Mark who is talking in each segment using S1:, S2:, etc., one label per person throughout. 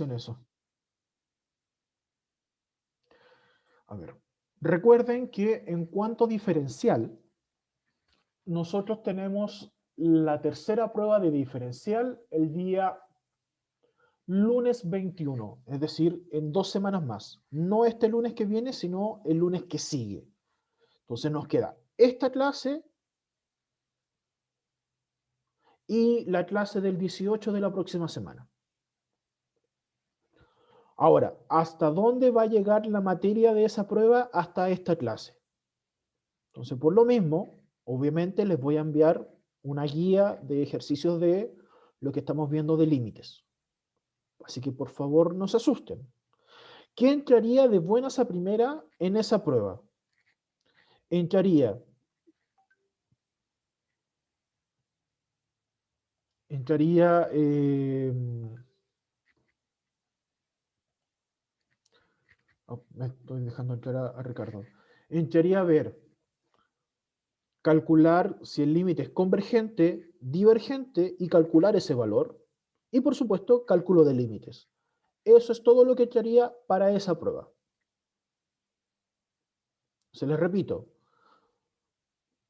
S1: eso. A ver. Recuerden que en cuanto diferencial, nosotros tenemos la tercera prueba de diferencial el día lunes 21, es decir, en 2 semanas más. No este lunes que viene, sino el lunes que sigue. Entonces nos queda esta clase y la clase del 18 de la próxima semana. Ahora, ¿hasta dónde va a llegar la materia de esa prueba? Hasta esta clase. Entonces, por lo mismo, obviamente les voy a enviar una guía de ejercicios de lo que estamos viendo de límites. Así que por favor no se asusten. ¿Qué entraría de buenas a primera en esa prueba? Entraría, entraría, me estoy dejando entrar a Ricardo. Entraría a ver, calcular si el límite es convergente, divergente y calcular ese valor. Y por supuesto, cálculo de límites. Eso es todo lo que entraría para esa prueba. Se les repito,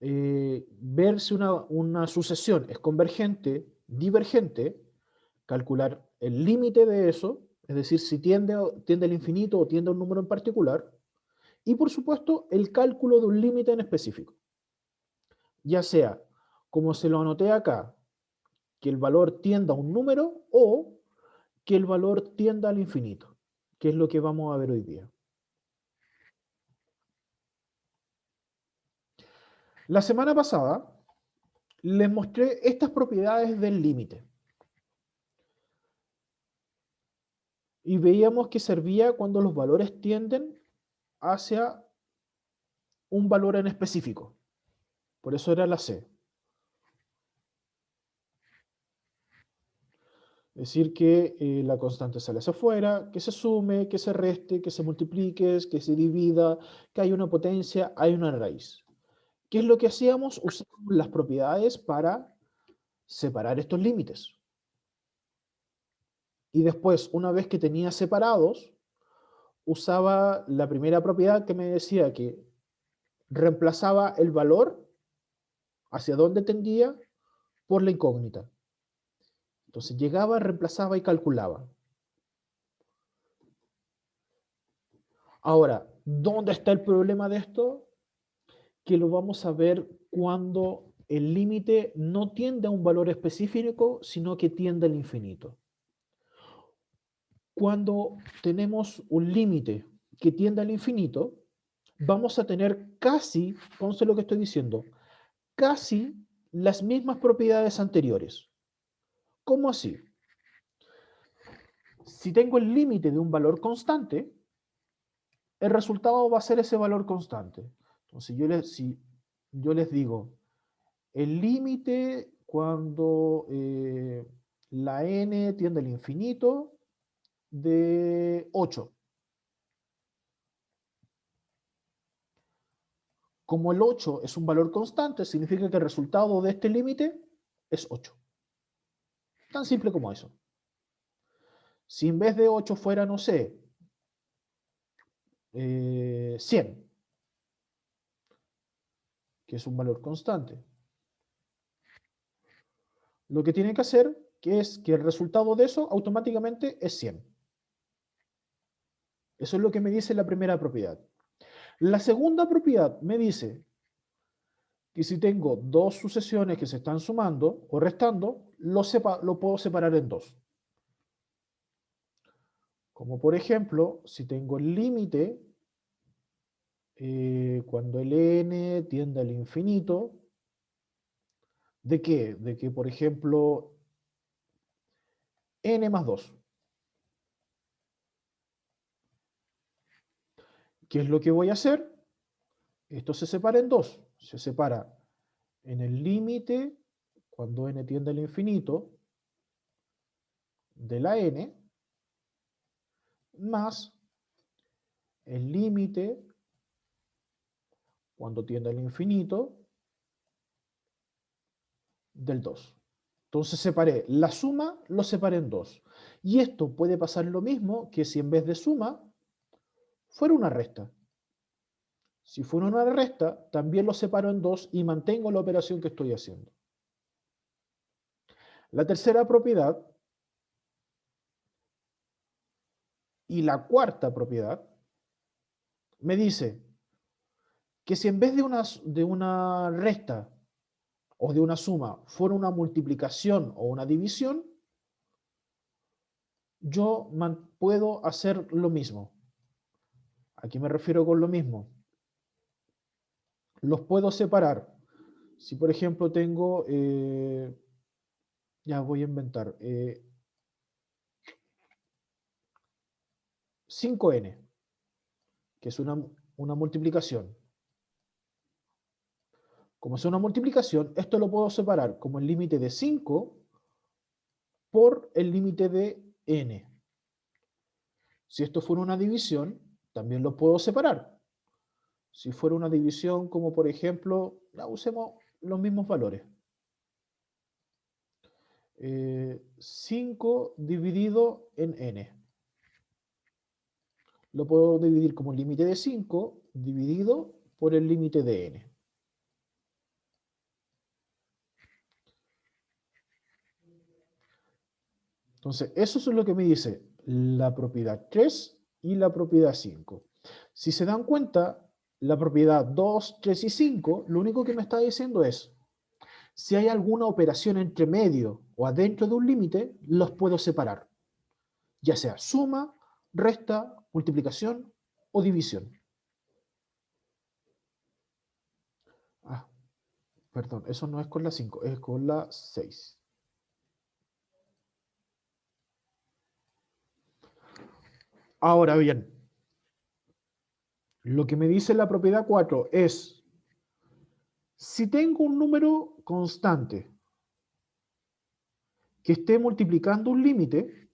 S1: ver si una sucesión es convergente, divergente, calcular el límite de eso, es decir, si tiende al infinito o tiende a un número en particular, y por supuesto el cálculo de un límite en específico, ya sea, como se lo anoté acá, que el valor tienda a un número o que el valor tienda al infinito, que es lo que vamos a ver hoy día. La semana pasada les mostré estas propiedades del límite y veíamos que servía cuando los valores tienden hacia un valor en específico. Por eso era la C. Es decir, que la constante sale hacia afuera, que se sume, que se reste, que se multiplique, que se divida, que hay una potencia, hay una raíz. ¿Qué es lo que hacíamos? Usábamos las propiedades para separar estos límites. Y después, una vez que tenía separados, usaba la primera propiedad que me decía que reemplazaba el valor hacia dónde tendía por la incógnita. Entonces llegaba, reemplazaba y calculaba. Ahora, ¿dónde está el problema de esto? Que lo vamos a ver cuando el límite no tiende a un valor específico, sino que tiende al infinito. Cuando tenemos un límite que tiende al infinito, vamos a tener casi, conste lo que estoy diciendo, casi las mismas propiedades anteriores. ¿Cómo así? Si tengo el límite de un valor constante, el resultado va a ser ese valor constante. Entonces, si yo les digo, el límite cuando la n tiende al infinito de 8. Como el 8 es un valor constante, significa que el resultado de este límite es 8. Tan simple como eso. Si en vez de 8 fuera, no sé, 100, que es un valor constante, lo que tiene que hacer es que el resultado de eso automáticamente es 100. Eso es lo que me dice la primera propiedad. La segunda propiedad me dice que si tengo dos sucesiones que se están sumando o restando, lo puedo separar en dos. Como por ejemplo, si tengo el límite cuando el n tiende al infinito, ¿de qué? De que, por ejemplo, n más 2. ¿Qué es lo que voy a hacer? Esto se separa en dos. Se separa en el límite cuando n tiende al infinito de la n más el límite cuando tiende al infinito del 2. Entonces separé la suma, lo separé en dos. Y esto puede pasar lo mismo que si en vez de suma fuera una resta. Si fuera una resta, también lo separo en dos y mantengo la operación que estoy haciendo. La tercera propiedad y la cuarta propiedad me dice que si en vez de una resta o de una suma fuera una multiplicación o una división, yo puedo hacer lo mismo. ¿A qué me refiero con lo mismo? Los puedo separar. Si por ejemplo tengo, ya voy a inventar, 5n, que es una multiplicación. Como es una multiplicación, esto lo puedo separar como el límite de 5 por el límite de n. Si esto fuera una división, también lo puedo separar. Si fuera una división como por ejemplo, usemos los mismos valores. 5 dividido en n. Lo puedo dividir como el límite de 5 dividido por el límite de n. Entonces, eso es lo que me dice la propiedad 3 y la propiedad 5. Si se dan cuenta, la propiedad 2, 3 y 5, lo único que me está diciendo es, si hay alguna operación entre medio o adentro de un límite, los puedo separar, ya sea suma, resta, multiplicación o división. Ah, perdón, eso no es con la 5, es con la 6. Ahora bien, lo que me dice la propiedad 4 es, si tengo un número constante que esté multiplicando un límite,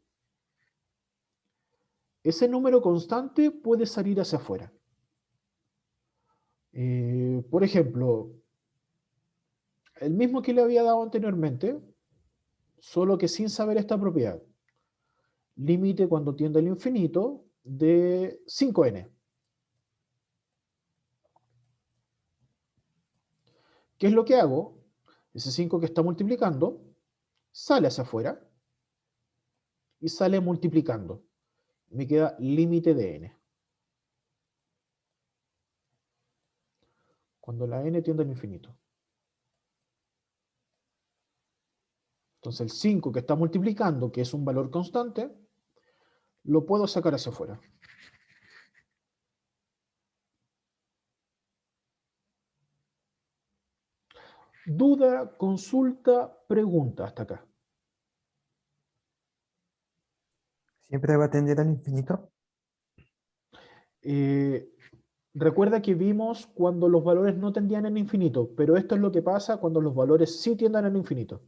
S1: ese número constante puede salir hacia afuera. Por ejemplo, el mismo que le había dado anteriormente, solo que sin saber esta propiedad. Límite cuando tiende al infinito de 5n. ¿Qué es lo que hago? Ese 5 que está multiplicando sale hacia afuera y sale multiplicando. Me queda límite de n. Cuando la n tiende al infinito. Entonces el 5 que está multiplicando, que es un valor constante, lo puedo sacar hacia afuera. Duda, consulta, pregunta hasta acá.
S2: ¿Siempre va a tender al infinito?
S1: Eh, recuerda que vimos cuando los valores no tendían al infinito, pero esto es lo que pasa cuando los valores sí tienden al infinito.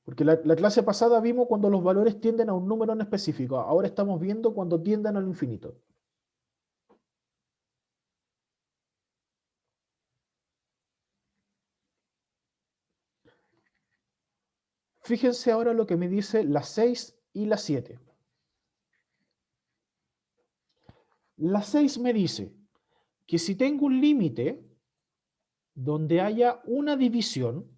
S1: Porque la clase pasada vimos cuando los valores tienden a un número en específico. Ahora estamos viendo cuando tienden al infinito. Fíjense ahora lo que me dice la 6 y la 7. La 6 me dice que si tengo un límite donde haya una división,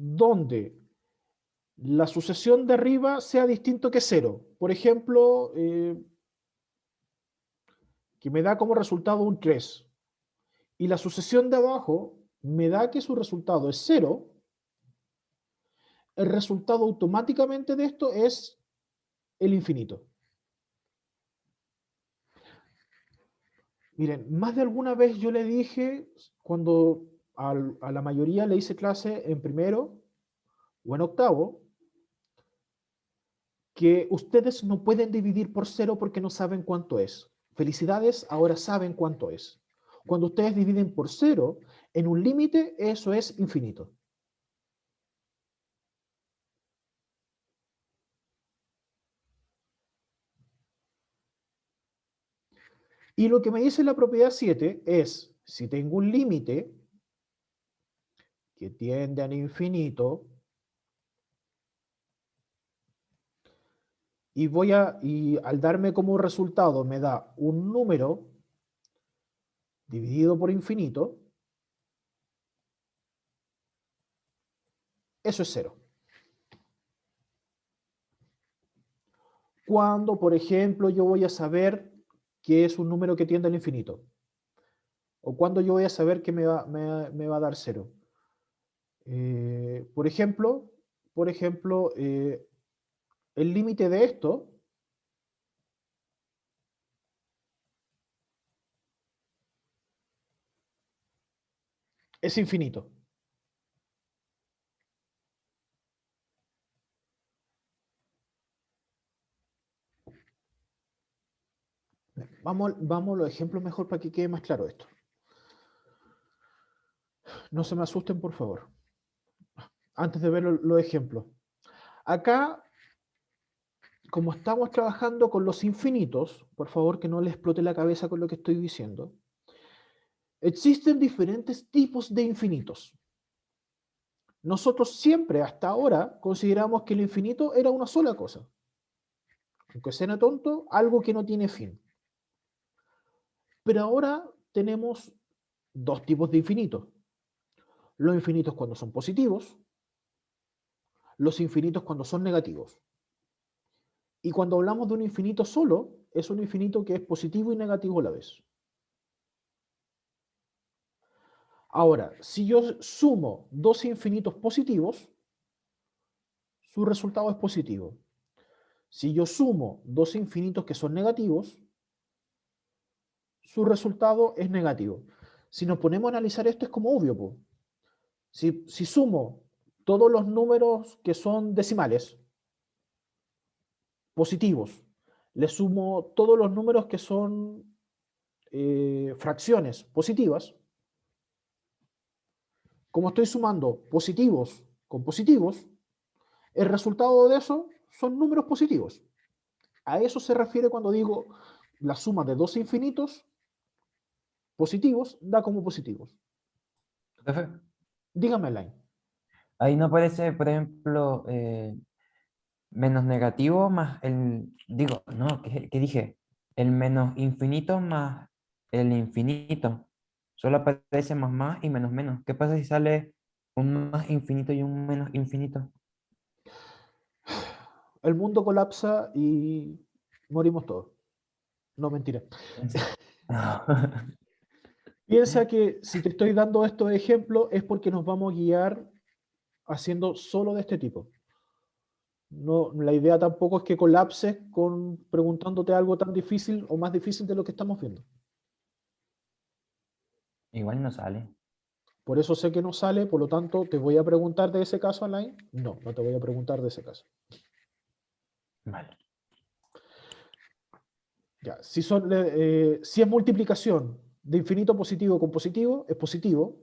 S1: donde la sucesión de arriba sea distinto que 0. Por ejemplo, que me da como resultado un 3. Y la sucesión de abajo me da que su resultado es 0. El resultado automáticamente de esto es el infinito. Miren, más de alguna vez yo le dije, cuando a la mayoría le hice clase en primero o en octavo, que ustedes no pueden dividir por 0 porque no saben cuánto es. Felicidades, ahora saben cuánto es. Cuando ustedes dividen por 0 en un límite, eso es infinito. Y lo que me dice la propiedad 7 es, si tengo un límite que tiende al infinito, y al darme como resultado me da un número dividido por infinito, eso es cero. Cuando, por ejemplo, yo voy a saber que es un número que tiende al infinito. O cuando yo voy a saber que me va a dar cero. Por ejemplo, el límite de esto es infinito. Vamos a los ejemplos mejor para que quede más claro esto. No se me asusten, por favor. Antes de ver los ejemplos. Acá, como estamos trabajando con los infinitos, por favor que no les explote la cabeza con lo que estoy diciendo, existen diferentes tipos de infinitos. Nosotros siempre, hasta ahora, consideramos que el infinito era una sola cosa. Aunque suene tonto, algo que no tiene fin. Pero ahora tenemos dos tipos de infinitos. Los infinitos cuando son positivos, los infinitos cuando son negativos. Y cuando hablamos de un infinito solo, es un infinito que es positivo y negativo a la vez. Ahora, si yo sumo dos infinitos positivos, su resultado es positivo. Si yo sumo dos infinitos que son negativos, su resultado es negativo. Si nos ponemos a analizar esto es como obvio, po. Si sumo todos los números que son decimales, positivos, le sumo todos los números que son fracciones positivas, como estoy sumando positivos con positivos, el resultado de eso son números positivos. A eso se refiere cuando digo la suma de dos infinitos positivos da como positivos.
S3: Profe,
S1: Dígame, Line.
S3: ahí no aparece, por ejemplo, menos negativo más digo, no, ¿qué dije? El menos infinito más el infinito. Solo aparece más y menos menos. ¿Qué pasa si sale un más infinito y un menos infinito?
S1: El mundo colapsa y morimos todos. No, mentira. Piensa que si te estoy dando estos ejemplos es porque nos vamos a guiar haciendo solo de este tipo. No, la idea tampoco es que colapses con preguntándote algo tan difícil o más difícil de lo que estamos viendo.
S3: Igual no sale.
S1: Por eso sé que no sale, por lo tanto, ¿te voy a preguntar de ese caso, Alain? No, no te voy a preguntar de ese caso.
S3: Vale.
S1: Ya, si es multiplicación de infinito positivo con positivo, es positivo.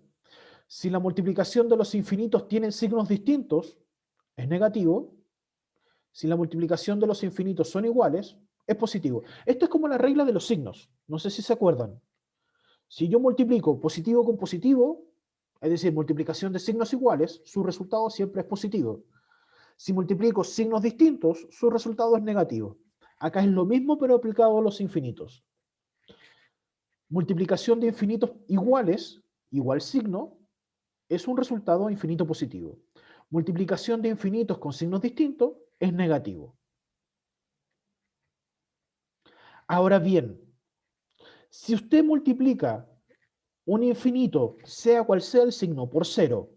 S1: Si la multiplicación de los infinitos tienen signos distintos, es negativo. Si la multiplicación de los infinitos son iguales, es positivo. Esto es como la regla de los signos. No sé si se acuerdan. Si yo multiplico positivo con positivo, es decir, multiplicación de signos iguales, su resultado siempre es positivo. Si multiplico signos distintos, su resultado es negativo. Acá es lo mismo, pero aplicado a los infinitos. Multiplicación de infinitos iguales, igual signo, es un resultado infinito positivo. Multiplicación de infinitos con signos distintos es negativo. Ahora bien, si usted multiplica un infinito, sea cual sea el signo, por cero,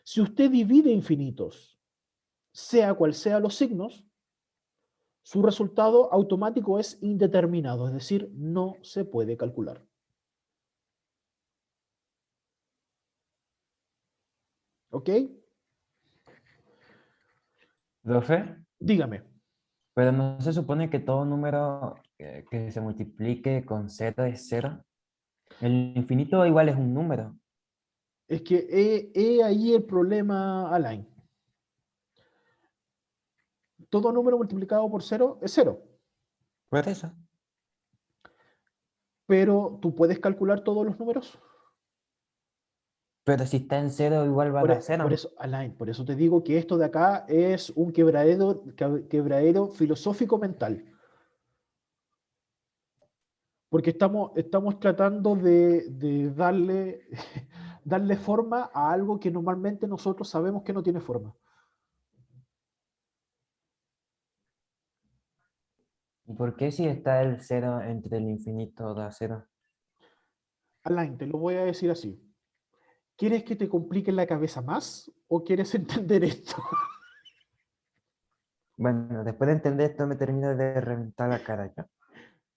S1: si usted divide infinitos, sea cual sea los signos, su resultado automático es indeterminado, es decir, no se puede calcular. ¿Ok?
S3: Profe,
S1: Dígame.
S3: pero no se supone que todo número que se multiplique con z es cero. El infinito igual es un número.
S1: Es que he ahí el problema, Alain. Todo número multiplicado por cero es cero.
S3: Por eso.
S1: pero tú puedes calcular todos los números.
S3: Pero si está en cero, igual va a
S1: Por,
S3: dar
S1: e-
S3: cero.
S1: por eso, Alain, por eso te digo que esto de acá es un quebradero filosófico mental. Porque estamos tratando de darle forma a algo que normalmente nosotros sabemos que no tiene forma.
S3: ¿Y por qué si está el cero entre el infinito da cero?
S1: Alain, te lo voy a decir así. ¿Quieres que te complique la cabeza más o quieres entender esto?
S3: Bueno, después de entender esto me termina de reventar la cara ya.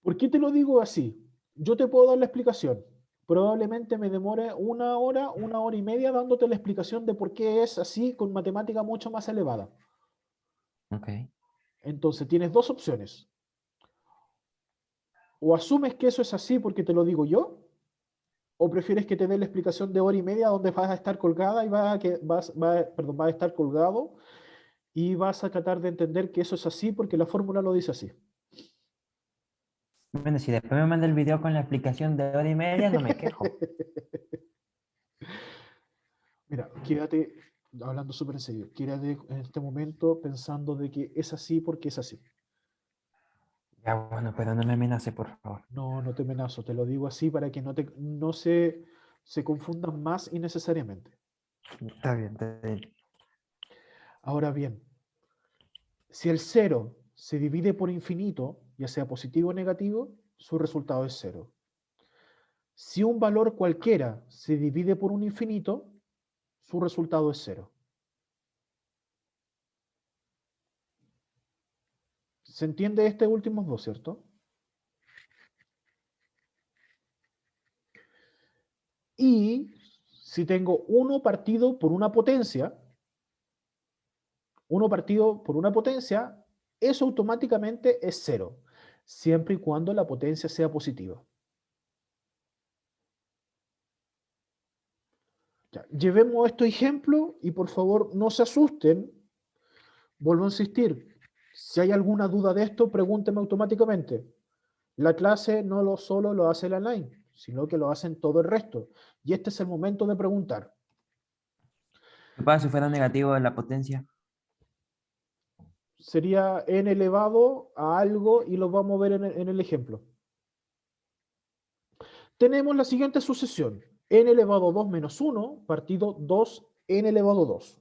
S1: ¿Por qué te lo digo así? Yo te puedo dar la explicación. Probablemente me demore una hora y media dándote la explicación de por qué es así con matemática mucho más elevada.
S3: Ok.
S1: Entonces, tienes dos opciones. O asumes que eso es así porque te lo digo yo, o prefieres que te dé la explicación de hora y media donde vas a estar colgada y vas a estar colgado y vas a tratar de entender que eso es así porque la fórmula lo dice así.
S3: Bueno, si después me manda el video con la explicación de hora y media, no me quejo.
S1: Mira, quédate, hablando súper en serio, quédate en este momento pensando de que es así porque es así.
S3: Ya, bueno, pero no me amenace, por favor.
S1: No, no te amenazo, te lo digo así para que no se confundan más innecesariamente.
S2: Está bien, está bien.
S1: Ahora bien, si el cero se divide por infinito, ya sea positivo o negativo, su resultado es cero. Si un valor cualquiera se divide por un infinito, su resultado es cero. ¿Se entiende este último dos, cierto? Y si tengo uno partido por una potencia, eso automáticamente es cero, siempre y cuando la potencia sea positiva. Ya, llevemos este ejemplo y por favor no se asusten. Vuelvo a insistir, si hay alguna duda de esto, pregúnteme automáticamente. La clase no lo solo lo hace el online, sino que lo hacen todo el resto. Y este es el momento de preguntar.
S3: ¿Qué pasa si fuera negativo en la potencia?
S1: Sería n elevado a algo y lo vamos a ver en el ejemplo. Tenemos la siguiente sucesión. N elevado a 2 menos 1 partido 2n elevado a 2.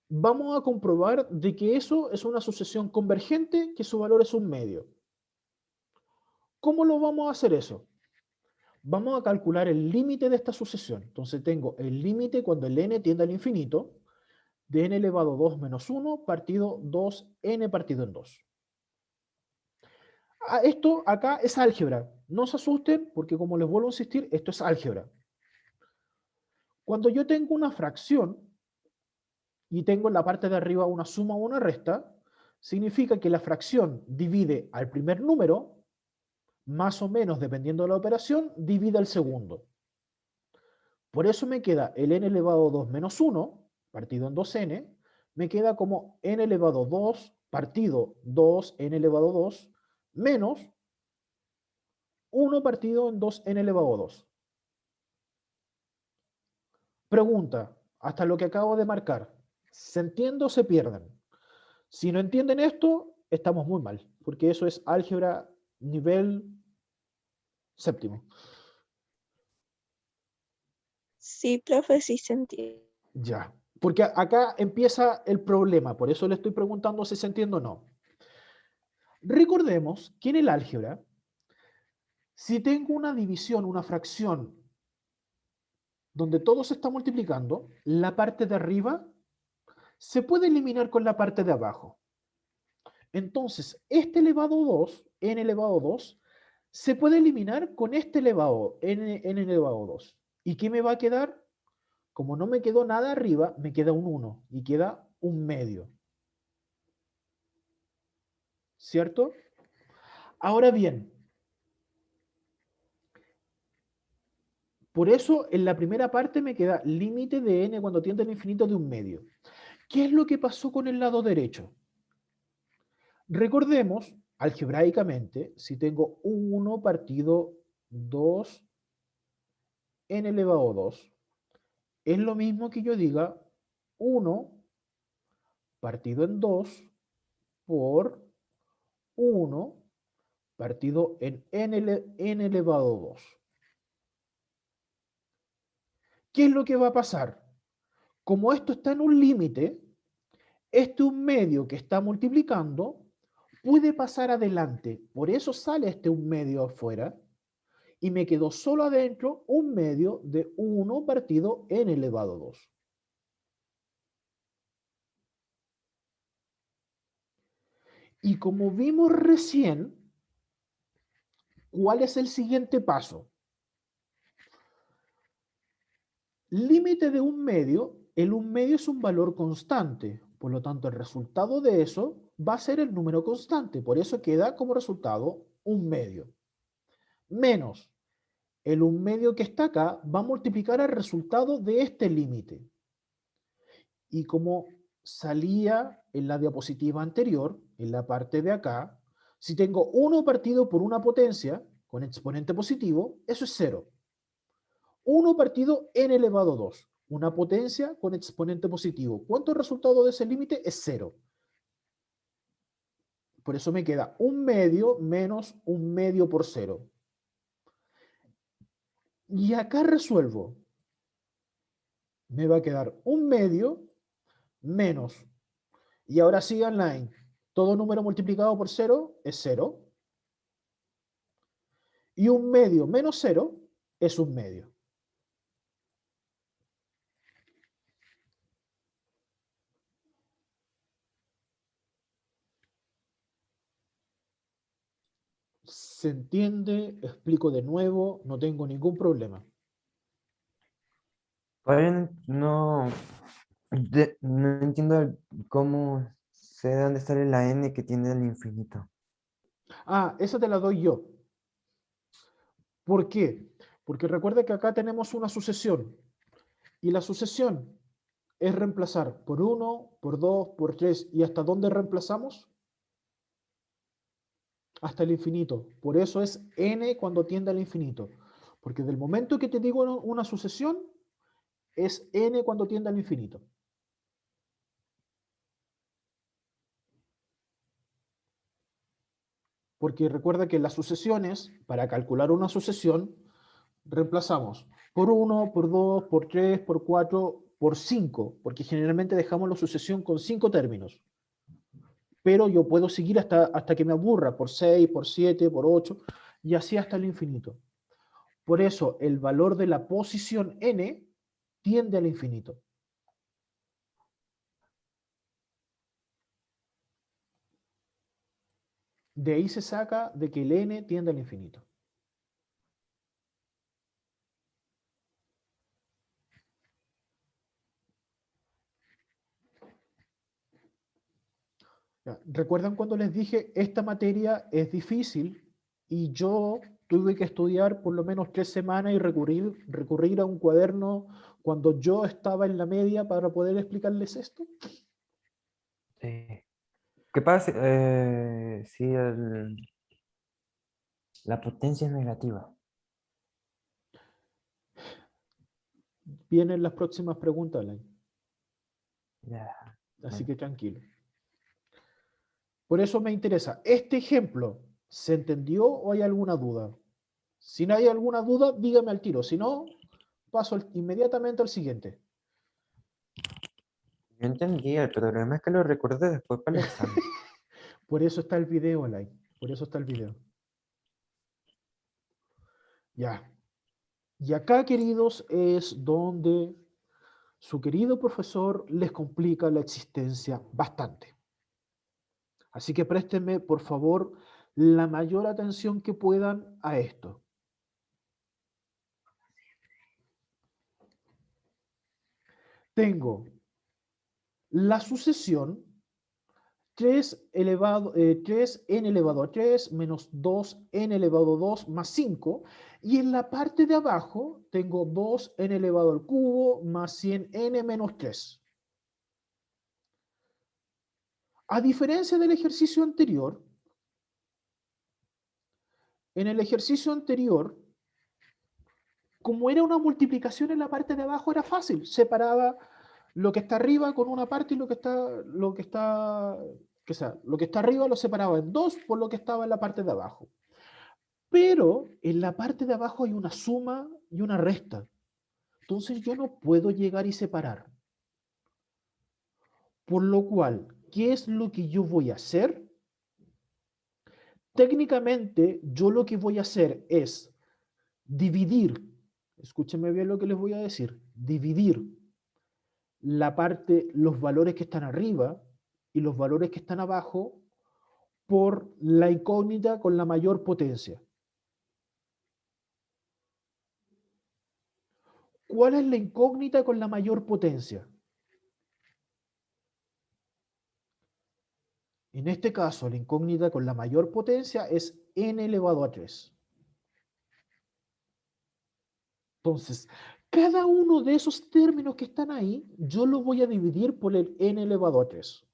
S1: Vamos a comprobar de que eso es una sucesión convergente, que su valor es un medio. ¿Cómo lo vamos a hacer eso? Vamos a calcular el límite de esta sucesión. Entonces tengo el límite cuando el n tiende al infinito de n elevado a 2 menos 1 partido 2n partido en 2. Esto acá es álgebra. No se asusten porque como les vuelvo a insistir, esto es álgebra. Cuando yo tengo una fracción y tengo en la parte de arriba una suma o una resta, significa que la fracción divide al primer número, más o menos dependiendo de la operación, divide al segundo. Por eso me queda el n elevado a 2 menos 1, partido en 2n, me queda como n elevado a 2 partido 2n elevado a 2 menos 1 partido en 2n elevado a 2. Pregunta, hasta lo que acabo de marcar, ¿se entiende o se pierden? Si no entienden esto, estamos muy mal, porque eso es álgebra nivel séptimo.
S4: Sí, profe, sí se entiende.
S1: Ya, porque acá empieza el problema, por eso le estoy preguntando si se entiende o no. Recordemos que en el álgebra, si tengo una división, una fracción, donde todo se está multiplicando, la parte de arriba se puede eliminar con la parte de abajo. Entonces, este elevado a 2, n elevado a 2, se puede eliminar con este elevado, n elevado a 2. ¿Y qué me va a quedar? Como no me quedó nada arriba, me queda un 1 y queda un medio. ¿Cierto? Ahora bien, por eso en la primera parte me queda límite de n cuando tiende al infinito de un medio. ¿Qué es lo que pasó con el lado derecho? Recordemos algebraicamente, si tengo 1 partido 2 n elevado a 2, es lo mismo que yo diga 1 partido en 2 por 1 partido en n elevado a 2. ¿Qué es lo que va a pasar? Como esto está en un límite, un medio que está multiplicando puede pasar adelante. Por eso sale un medio afuera y me quedó solo adentro un medio de 1 partido n elevado a 2. Y como vimos recién, ¿cuál es el siguiente paso? Límite de un medio, el un medio es un valor constante, por lo tanto el resultado de eso va a ser el número constante, por eso queda como resultado un medio. Menos el un medio que está acá va a multiplicar el resultado de este límite. Y como salía en la diapositiva anterior, en la parte de acá, si tengo 1 partido por una potencia con exponente positivo, eso es 0. 1 partido n elevado a 2, una potencia con exponente positivo. ¿Cuánto es el resultado de ese límite? Es 0. Por eso me queda un medio menos un medio por 0. Y acá resuelvo. Me va a quedar un medio menos. Y ahora sí, online. Todo número multiplicado por 0 es 0. Y un medio menos 0 es un medio. ¿Se entiende? Explico de nuevo, no tengo ningún problema.
S3: Todavía no, no entiendo cómo sé de dónde sale la n que tiende al infinito.
S1: Ah, esa te la doy yo. ¿Por qué? Porque recuerda que acá tenemos una sucesión. Y la sucesión es reemplazar por 1, por 2, por 3. ¿Y hasta dónde reemplazamos? Hasta el infinito. Por eso es n cuando tiende al infinito. Porque del momento que te digo una sucesión, es n cuando tiende al infinito. Porque recuerda que las sucesiones, para calcular una sucesión, reemplazamos por 1, por 2, por 3, por 4, por 5, porque generalmente dejamos la sucesión con 5 términos. Pero yo puedo seguir hasta que me aburra, por 6, por 7, por 8, y así hasta el infinito. Por eso el valor de la posición n tiende al infinito. De ahí se saca de que el n tiende al infinito. Ya, ¿recuerdan cuando les dije esta materia es difícil y yo tuve que estudiar por lo menos 3 semanas y recurrir a un cuaderno cuando yo estaba en la media para poder explicarles esto?
S3: Sí. ¿Qué pasa si la potencia es negativa?
S1: Vienen las próximas preguntas, Alain,
S3: Ya,
S1: así
S3: bueno.
S1: que tranquilo. Por eso me interesa, ¿este ejemplo se entendió o hay alguna duda? Si no hay alguna duda, dígame al tiro, si no, paso inmediatamente al siguiente.
S3: Yo entendí, el problema es que lo recuerde después para el examen.
S1: Por eso está el video, Alain, por eso está el video. Ya. Y acá, queridos, es donde su querido profesor les complica la existencia bastante. Así que préstenme, por favor, la mayor atención que puedan a esto. Tengo la sucesión 3n elevado a 3 menos 2n elevado a 2 más 5. Y en la parte de abajo tengo 2n elevado al cubo más 100n menos 3. A diferencia del ejercicio anterior, en el ejercicio anterior, como era una multiplicación en la parte de abajo, era fácil. Separaba lo que está arriba con una parte y lo que está arriba lo separaba en dos por lo que estaba en la parte de abajo. Pero en la parte de abajo hay una suma y una resta. Entonces yo no puedo llegar y separar. Por lo cual, ¿qué es lo que yo voy a hacer? Técnicamente, yo lo que voy a hacer es dividir, escúchenme bien lo que les voy a decir, dividir los valores que están arriba y los valores que están abajo por la incógnita con la mayor potencia. ¿Cuál es la incógnita con la mayor potencia? En este caso, la incógnita con la mayor potencia es n elevado a 3. Entonces, cada uno de esos términos que están ahí, yo lo voy a dividir por el n elevado a 3.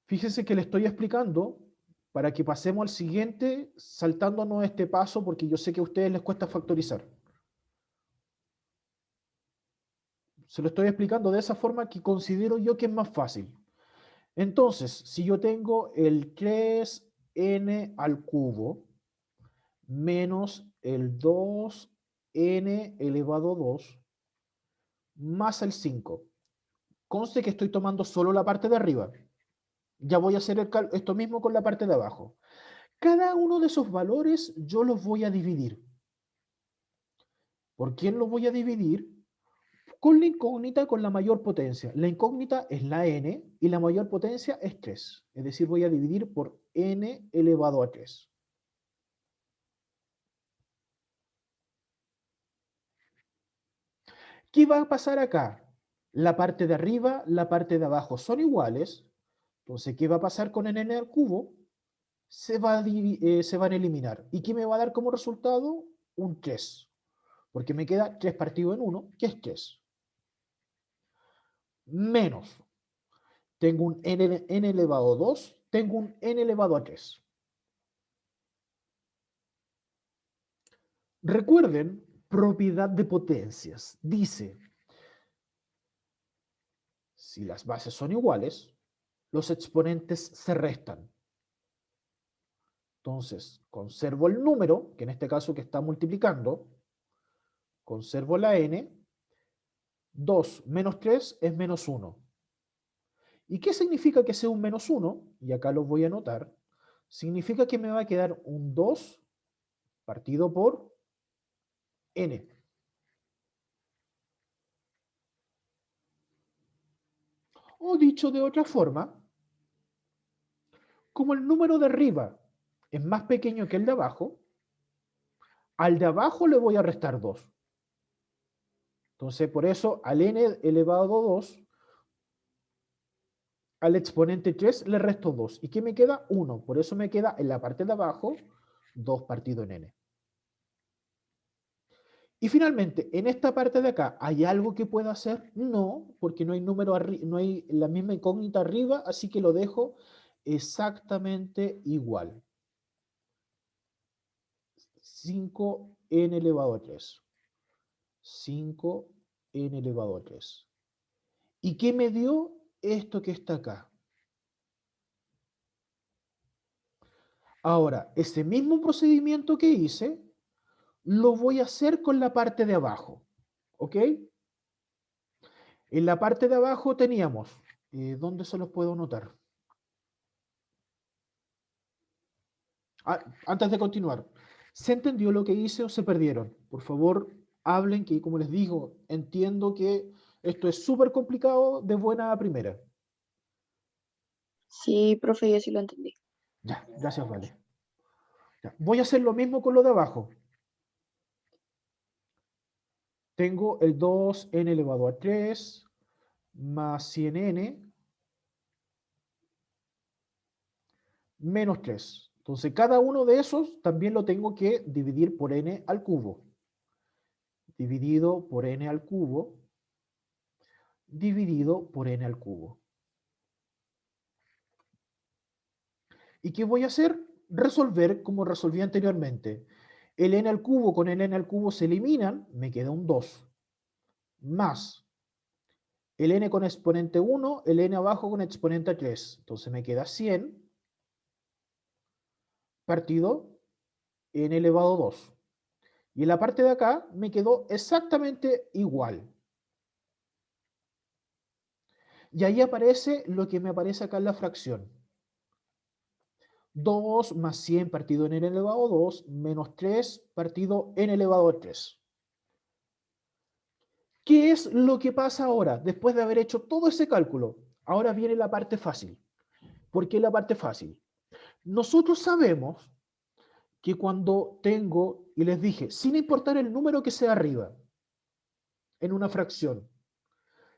S1: Fíjense que le estoy explicando para que pasemos al siguiente, saltándonos este paso, porque yo sé que a ustedes les cuesta factorizar. Se lo estoy explicando de esa forma que considero yo que es más fácil. Entonces, si yo tengo el 3n al cubo menos el 2n elevado a 2 más el 5. Conste que estoy tomando solo la parte de arriba. Ya voy a hacer esto mismo con la parte de abajo. Cada uno de esos valores yo los voy a dividir. ¿Por quién los voy a dividir? Con la incógnita con la mayor potencia. La incógnita es la n y la mayor potencia es 3. Es decir, voy a dividir por n elevado a 3. ¿Qué va a pasar acá? La parte de arriba, la parte de abajo son iguales. Entonces, ¿qué va a pasar con n al cubo? Se van a eliminar. ¿Y qué me va a dar como resultado? Un 3. Porque me queda 3 partido en 1, que es 3. Menos. Tengo un n elevado a 2, tengo un n elevado a 3. Recuerden, propiedad de potencias. Dice, si las bases son iguales, los exponentes se restan. Entonces, conservo el número, que en este caso que está multiplicando, conservo la n, 2 menos 3 es menos 1. ¿Y qué significa que sea un menos 1? Y acá lo voy a anotar. Significa que me va a quedar un 2 partido por n. O dicho de otra forma, como el número de arriba es más pequeño que el de abajo, al de abajo le voy a restar 2. Entonces, por eso al n elevado a 2, al exponente 3 le resto 2. ¿Y qué me queda? 1. Por eso me queda en la parte de abajo 2 partido en n. Y finalmente, en esta parte de acá, ¿hay algo que pueda hacer? No, porque no hay número no hay la misma incógnita arriba, así que lo dejo exactamente igual. 5n elevado a 3. 5n elevado a 3. ¿Y qué me dio esto que está acá? Ahora, ese mismo procedimiento que hice, lo voy a hacer con la parte de abajo. ¿Ok? En la parte de abajo teníamos, ¿dónde se los puedo notar? Antes de continuar, ¿se entendió lo que hice o se perdieron? Por favor, hablen, que como les digo, entiendo que esto es súper complicado de buena a primera.
S4: Sí, profe, yo sí lo entendí.
S1: Ya, gracias, Vale. Ya, voy a hacer lo mismo con lo de abajo. Tengo el 2n elevado a 3 más 100n menos 3. Entonces, cada uno de esos también lo tengo que dividir por n al cubo. Dividido por n al cubo, dividido por n al cubo. ¿Y qué voy a hacer? Resolver como resolví anteriormente. El n al cubo con el n al cubo se eliminan, me queda un 2. Más el n con exponente 1, el n abajo con exponente 3. Entonces me queda 100 partido n elevado a 2. Y en la parte de acá me quedó exactamente igual. Y ahí aparece lo que me aparece acá en la fracción. 2 más 100 partido n elevado a 2 menos 3 partido n elevado a 3. ¿Qué es lo que pasa ahora después de haber hecho todo ese cálculo? Ahora viene la parte fácil. ¿Por qué la parte fácil? Nosotros sabemos que cuando tengo, y les dije, sin importar el número que sea arriba, en una fracción,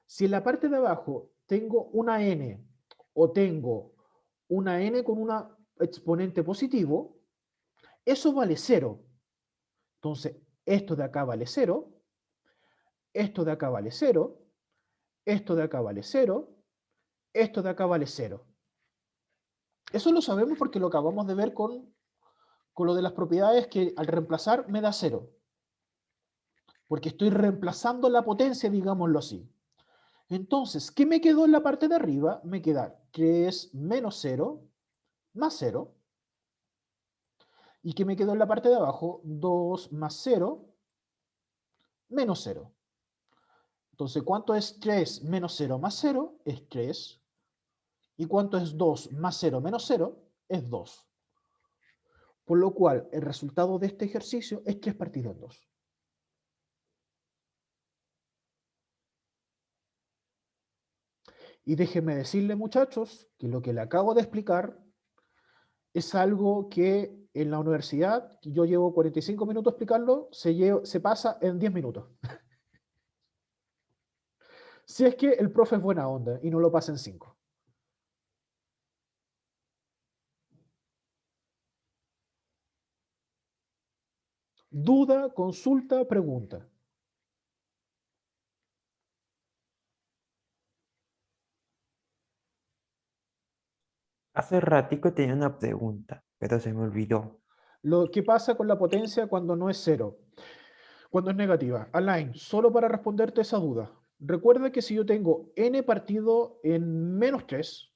S1: si en la parte de abajo tengo una n o tengo una n con un exponente positivo, eso vale 0. Entonces, esto de acá vale 0, esto de acá vale 0, esto de acá vale 0, esto de acá vale 0. Eso lo sabemos porque lo acabamos de ver con lo de las propiedades que al reemplazar me da 0. Porque estoy reemplazando la potencia, digámoslo así. Entonces, ¿qué me quedó en la parte de arriba? Me queda 3 menos 0 más 0. ¿Y qué me quedó en la parte de abajo? 2 más 0 menos 0. Entonces, ¿cuánto es 3 menos 0 más 0? Es 3. ¿Y cuánto es 2 más 0 menos 0? Es 2. Por lo cual, el resultado de este ejercicio es 3 partido en 2. Y déjenme decirle, muchachos, que lo que le acabo de explicar es algo que en la universidad, yo llevo 45 minutos explicarlo, se pasa en 10 minutos. Si es que el profe es buena onda y no lo pasa en 5. Duda, consulta, pregunta.
S2: Hace ratico tenía una pregunta, pero se me olvidó.
S1: ¿Qué pasa con la potencia cuando no es 0? Cuando es negativa. Alain, solo para responderte esa duda. Recuerda que si yo tengo n partido en menos 3,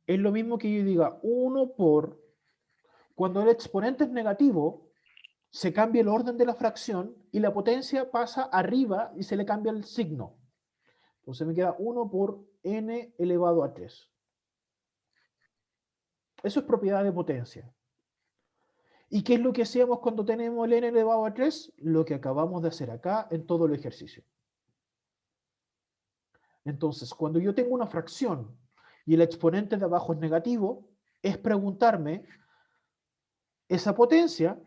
S1: es lo mismo que yo diga 1 por... Cuando el exponente es negativo, se cambia el orden de la fracción y la potencia pasa arriba y se le cambia el signo. Entonces me queda 1 por n elevado a 3. Eso es propiedad de potencia. ¿Y qué es lo que hacíamos cuando tenemos el n elevado a 3? Lo que acabamos de hacer acá en todo el ejercicio. Entonces, cuando yo tengo una fracción y el exponente de abajo es negativo, es preguntarme esa potencia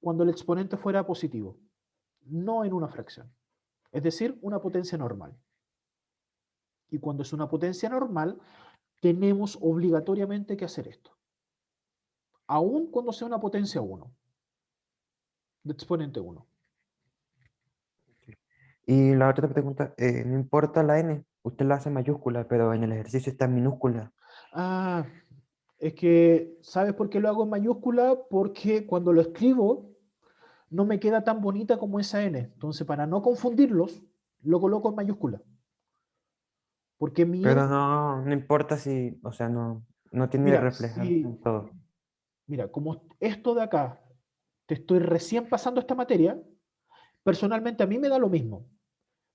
S1: cuando el exponente fuera positivo, no en una fracción. Es decir, una potencia normal. Y cuando es una potencia normal, tenemos obligatoriamente que hacer esto. Aun cuando sea una potencia 1, de exponente 1.
S2: Y la otra pregunta, no importa la n, usted la hace mayúscula, pero en el ejercicio está en minúscula.
S1: Ah, es que, ¿sabes por qué lo hago en mayúscula? Porque cuando lo escribo, no me queda tan bonita como esa N. Entonces, para no confundirlos, lo coloco en mayúscula. Porque mi
S2: Pero
S1: N,
S2: no importa si, o sea, no tiene que
S1: mira,
S2: reflejarse
S1: si,
S2: en todo.
S1: mira, como esto de acá, te estoy recién pasando esta materia, personalmente a mí me da lo mismo.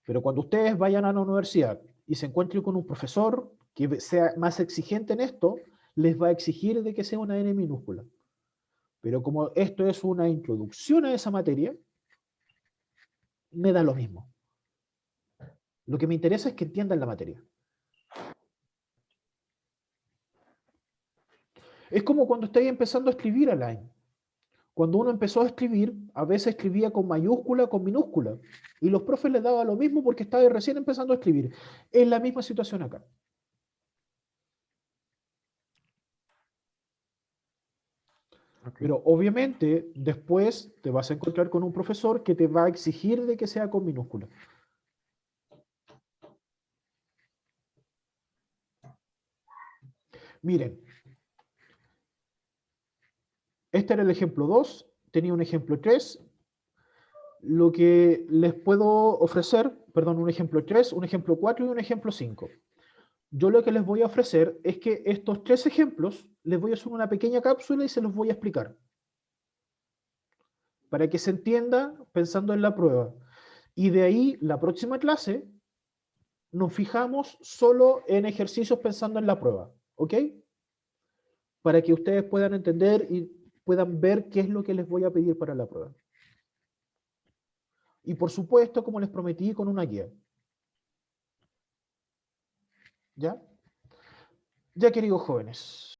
S1: Pero cuando ustedes vayan a la universidad y se encuentren con un profesor que sea más exigente en esto, les va a exigir de que sea una N minúscula. Pero como esto es una introducción a esa materia, me da lo mismo. Lo que me interesa es que entiendan la materia. Es como cuando estáis empezando a escribir, Alain. Cuando uno empezó a escribir, a veces escribía con mayúscula, con minúscula. Y los profes les daba lo mismo porque estaba recién empezando a escribir. Es la misma situación acá.
S2: Ok.
S1: Pero obviamente después te vas a encontrar con un profesor que te va a exigir de que sea con minúscula. Miren, este era el ejemplo 2, tenía un ejemplo 3. Lo que les puedo ofrecer, perdón, un ejemplo 3, un ejemplo 4 y un ejemplo 5. Yo lo que les voy a ofrecer es que estos 3 ejemplos les voy a hacer una pequeña cápsula y se los voy a explicar. Para que se entienda pensando en la prueba. Y de ahí, la próxima clase, nos fijamos solo en ejercicios pensando en la prueba. ¿Ok? Para que ustedes puedan entender y puedan ver qué es lo que les voy a pedir para la prueba. Y por supuesto, como les prometí, con una guía. ¿Ya? Ya, queridos jóvenes.